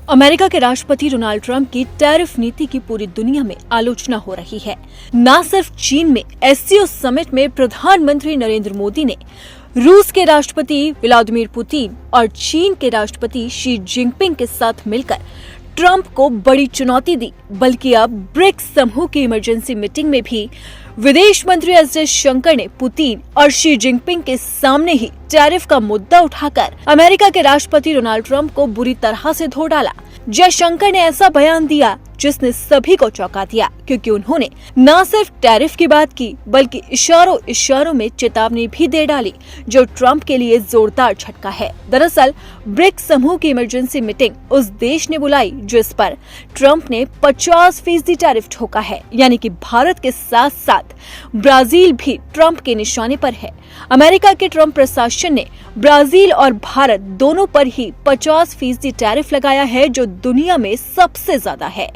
America के राष्ट्रपति Donald Trump की टैरिफ नीति की पूरी दुनिया में आलोचना हो रही है। न सिर्फ चीन में एससीओ समिट में प्रधानमंत्री नरेंद्र मोदी ने रूस के राष्ट्रपति व्लादिमीर पुतिन और चीन के राष्ट्रपति शी जिनपिंग के साथ मिलकर ट्रंप को बड़ी चुनौती दी, बल्कि अब ब्रिक्स समूह की इमरजेंसी मीटिंग में भी विदेश मंत्री एस जयशंकर ने पुतिन और शी जिनपिंग के सामने ही टैरिफ का मुद्दा उठाकर अमेरिका के राष्ट्रपति डोनाल्ड ट्रंप को बुरी तरह से धो डाला। जयशंकर ने ऐसा बयान दिया जिसने सभी को चौंका दिया, क्योंकि उन्होंने न सिर्फ टैरिफ की बात की बल्कि इशारों में चेतावनी भी दे डाली, जो ट्रंप के लिए जोरदार झटका है। दरअसल ब्रिक्स समूह की इमरजेंसी मीटिंग उस देश ने बुलाई जिस पर ट्रंप ने 50% टैरिफ ठोका है, यानी कि भारत के साथ साथ ब्राजील भी ट्रंप के निशाने पर है। अमेरिका के ट्रंप प्रशासन ने ब्राजील और भारत दोनों पर ही 50% टैरिफ लगाया है, जो दुनिया में सबसे ज्यादा है।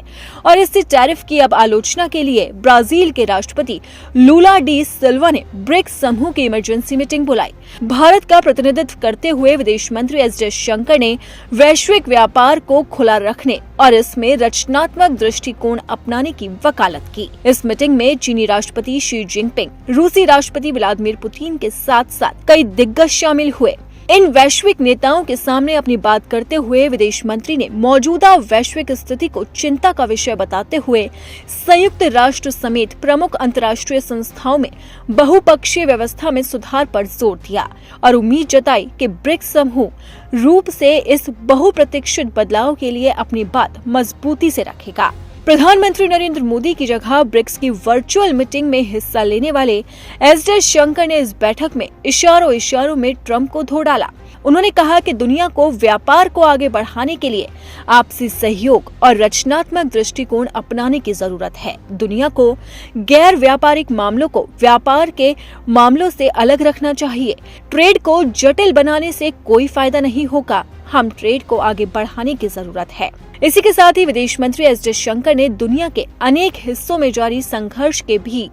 और इस टैरिफ की अब आलोचना के लिए ब्राजील के राष्ट्रपति लूला डी सिल्वा ने ब्रिक्स समूह की इमरजेंसी मीटिंग बुलाई। भारत का प्रतिनिधित्व करते हुए विदेश मंत्री एस जयशंकर ने वैश्विक व्यापार को खुला रखने और इसमें रचनात्मक दृष्टिकोण अपनाने की वकालत की। इस मीटिंग में चीनी राष्ट्रपति शी जिनपिंग, रूसी राष्ट्रपति व्लादिमीर पुतिन के साथ साथ कई दिग्गज शामिल हुए। इन वैश्विक नेताओं के सामने अपनी बात करते हुए विदेश मंत्री ने मौजूदा वैश्विक स्थिति को चिंता का विषय बताते हुए संयुक्त राष्ट्र समेत प्रमुख अंतर्राष्ट्रीय संस्थाओं में बहुपक्षीय व्यवस्था में सुधार पर जोर दिया और उम्मीद जताई कि ब्रिक्स समूह रूप से इस बहुप्रतीक्षित बदलाव के लिए अपनी बात मजबूती से रखेगा। प्रधानमंत्री नरेंद्र मोदी की जगह ब्रिक्स की वर्चुअल मीटिंग में हिस्सा लेने वाले एस जयशंकर ने इस बैठक में इशारों में ट्रंप को धो डाला। उन्होंने कहा कि दुनिया को व्यापार को आगे बढ़ाने के लिए आपसी सहयोग और रचनात्मक दृष्टिकोण अपनाने की जरूरत है। दुनिया को गैर व्यापारिक मामलों को व्यापार के मामलों से अलग रखना चाहिए। ट्रेड को जटिल बनाने से कोई फायदा नहीं होगा। हम ट्रेड को आगे बढ़ाने की जरूरत है। इसी के साथ ही विदेश मंत्री एस जयशंकर ने दुनिया के अनेक हिस्सों में जारी संघर्ष के भी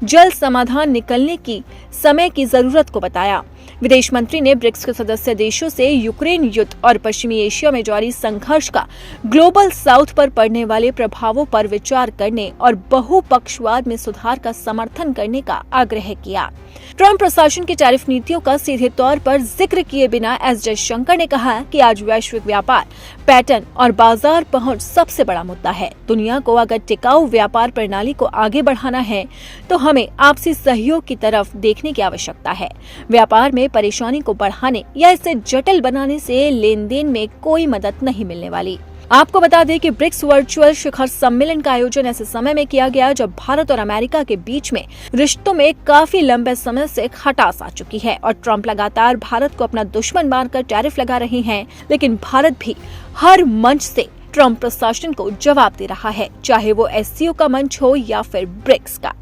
जल्द समाधान निकलने की समय की जरूरत को बताया। विदेश मंत्री ने ब्रिक्स के सदस्य देशों से यूक्रेन युद्ध और पश्चिमी एशिया में जारी संघर्ष का ग्लोबल साउथ पर पड़ने वाले प्रभावों पर विचार करने और बहुपक्षवाद में सुधार का समर्थन करने का आग्रह किया। ट्रंप प्रशासन की टैरिफ नीतियों का सीधे तौर पर जिक्र किए बिना एस जयशंकर ने कहा कि आज वैश्विक व्यापार पैटर्न और बाजार पहुंच सबसे बड़ा मुद्दा है। दुनिया को अगर टिकाऊ व्यापार प्रणाली को आगे बढ़ाना है तो हमें आपसी सहयोग की तरफ देखने की आवश्यकता है। व्यापार में परेशानी को बढ़ाने या इसे जटिल बनाने से लेन देन में कोई मदद नहीं मिलने वाली। आपको बता दें कि ब्रिक्स वर्चुअल शिखर सम्मेलन का आयोजन ऐसे समय में किया गया जब भारत और अमेरिका के बीच में रिश्तों में काफी लंबे समय से खटास आ चुकी है और ट्रंप लगातार भारत को अपना दुश्मन मानकर टैरिफ लगा रहे हैं। लेकिन भारत भी हर मंच से ट्रंप प्रशासन को जवाब दे रहा है, चाहे वो एससीओ का मंच हो या फिर ब्रिक्स का।